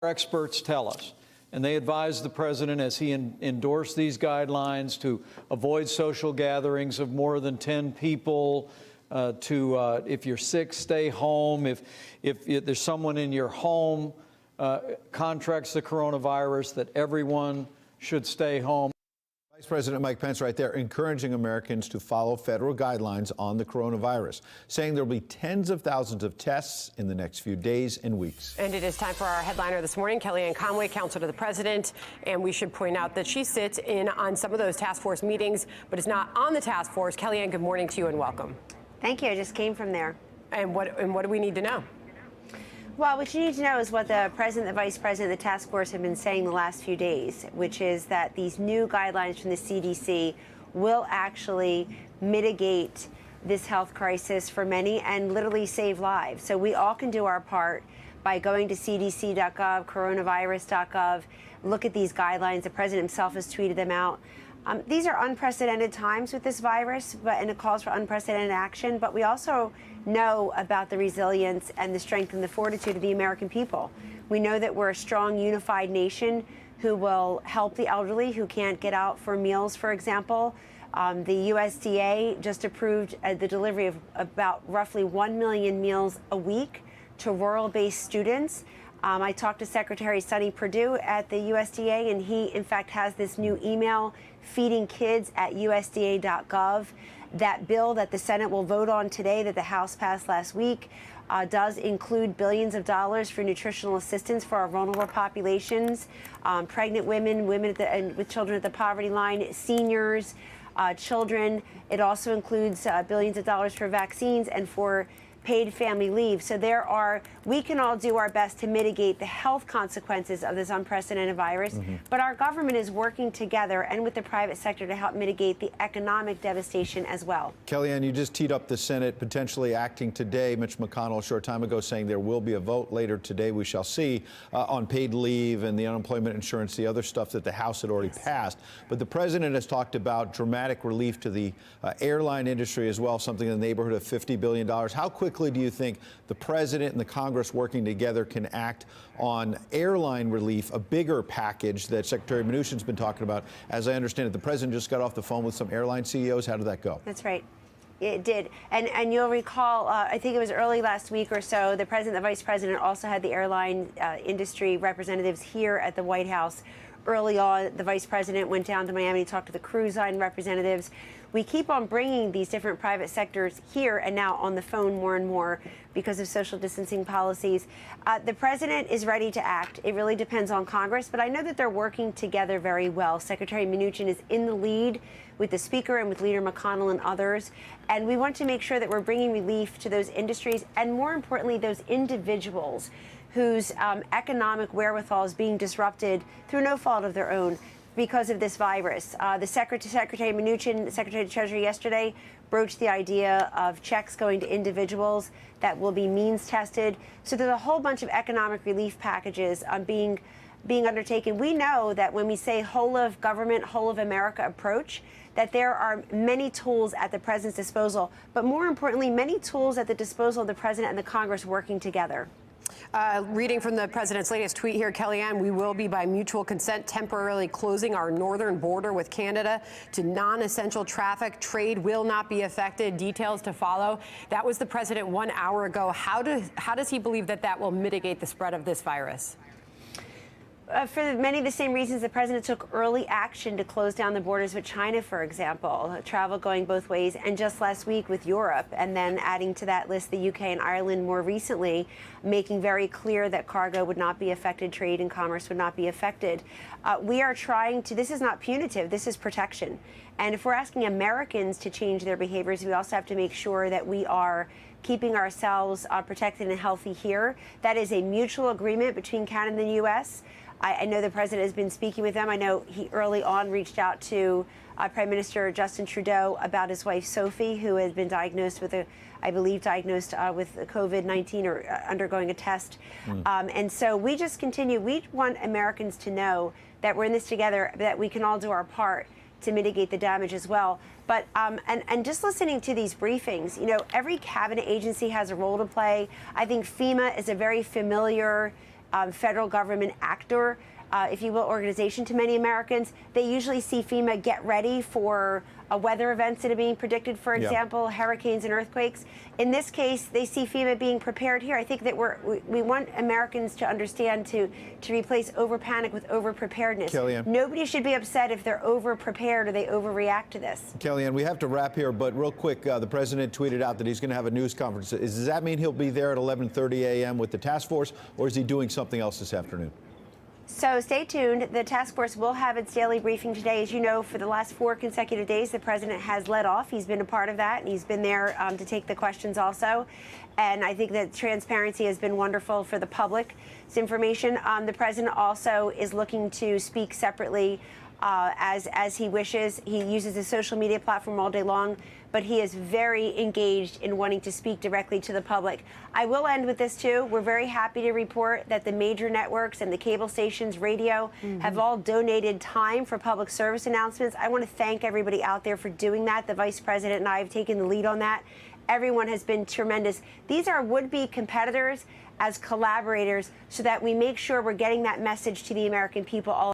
Experts tell us, and they advise the president as he endorsed these guidelines to avoid social gatherings of more than 10 people, if you're sick, stay home. If there's someone in your home contracts the coronavirus, that everyone should stay home. Vice President Mike Pence right there encouraging Americans to follow federal guidelines on the coronavirus, saying there'll be tens of thousands of tests in the next few days and weeks. And it is time for our headliner this morning, Kellyanne Conway, counsel to the president. And we should point out that she sits in on some of those task force meetings, but is not on the task force. Kellyanne, good morning to you and welcome. Thank you. I just came from there. And what do we need to know? Well, what you need to know is what the president, the vice president, the task force have been saying the last few days, which is that these new guidelines from the CDC will actually mitigate this health crisis for many and literally save lives. So we all can do our part by going to cdc.gov, coronavirus.gov, look at these guidelines. The president himself has tweeted them out. These are unprecedented times with this virus, and it calls for unprecedented action. But we also know about the resilience and the strength and the fortitude of the American people. We know that we're a strong, unified nation who will help the elderly who can't get out for meals, for example. The USDA just approved the delivery of about roughly 1 million meals a week to rural-based students. I talked to Secretary Sonny Perdue at the USDA, and he, in fact, has this new email, Feeding Kids at USDA.gov. That bill that the Senate will vote on today, that the House passed last week, does include billions of dollars for nutritional assistance for our vulnerable populations, pregnant women, and with children at the poverty line, seniors, children. It also includes billions of dollars for vaccines and for paid family leave. So we can all do our best to mitigate the health consequences of this unprecedented virus, but our government is working together and with the private sector to help mitigate the economic devastation as well. Kellyanne, you just teed up the Senate potentially acting today. Mitch McConnell a short time ago saying there will be a vote later today, we shall see, on paid leave and the unemployment insurance, the other stuff that the House had already passed. But the president has talked about dramatic relief to the airline industry as well, something in the neighborhood of $50 billion. How quickly do you think the president and the Congress working together can act on airline relief, a bigger package that Secretary Mnuchin's been talking about? As I understand it, the president just got off the phone with some airline CEOs. How did that go? That's right. It did. And you'll recall, I think it was early last week or so, the president and the vice president also had the airline industry representatives here at the White House. Early on, the vice president went down to Miami to talk to the cruise line representatives. We keep on bringing these different private sectors here and now on the phone more and more because of social distancing policies. The president is ready to act. It really depends on Congress, but I know that they're working together very well. Secretary Mnuchin is in the lead with the Speaker and with Leader McConnell and others. And we want to make sure that we're bringing relief to those industries and, more importantly, those individuals whose economic wherewithal is being disrupted through no fault of their own because of this virus. The Secretary Mnuchin, Secretary of the Treasury yesterday, broached the idea of checks going to individuals that will be means tested. So there's a whole bunch of economic relief packages being undertaken. We know that when we say whole of government, whole of America approach, that there are many tools at the president's disposal, but more importantly, many tools at the disposal of the president and the Congress working together. Reading from the president's latest tweet here, Kellyanne, we will be by mutual consent temporarily closing our northern border with Canada to non-essential traffic. Trade will not be affected. Details to follow. That was the president 1 hour ago. How does he believe that will mitigate the spread of this virus? For many of the same reasons, the president took early action to close down the borders with China, for example, travel going both ways, and just last week with Europe, and then adding to that list the UK and Ireland more recently, making very clear that cargo would not be affected, trade and commerce would not be affected. We are trying to, this is not punitive, this is protection. And if we're asking Americans to change their behaviors, we also have to make sure that we are keeping ourselves protected and healthy here. That is a mutual agreement between Canada and the U.S. I know the president has been speaking with them. I know he early on reached out to Prime Minister Justin Trudeau about his wife, Sophie, who had been diagnosed with with COVID-19 or undergoing a test. And so we just continue. We want Americans to know that we're in this together, that we can all do our part to mitigate the damage as well. But and just listening to these briefings, you know, every cabinet agency has a role to play. I think FEMA is a very familiar federal government actor, if you will, organization to many Americans. They usually see FEMA get ready for weather events that are being predicted, for example, hurricanes and earthquakes. In this case, they see FEMA being prepared here. I think that we want Americans to understand to replace over-panic with over-preparedness. Kellyanne. Nobody should be upset if they're over-prepared or they overreact to this. Kellyanne, we have to wrap here, but real quick, the president tweeted out that he's going to have a news conference. Does that mean he'll be there at 11:30 a.m. with the task force, or is he doing something else this afternoon? So stay tuned. The task force will have its daily briefing today. As you know, for the last 4 consecutive days, the president has led off. He's been a part of that, and he's been there to take the questions also. And I think that transparency has been wonderful for the public's information. The president also is looking to speak separately as he wishes. He uses his social media platform all day long, but he is very engaged in wanting to speak directly to the public. I will end with this, too. We're very happy to report that the major networks and the cable stations, radio, have all donated time for public service announcements. I want to thank everybody out there for doing that. The vice president and I have taken the lead on that. Everyone has been tremendous. These are would-be competitors as collaborators so that we make sure we're getting that message to the American people all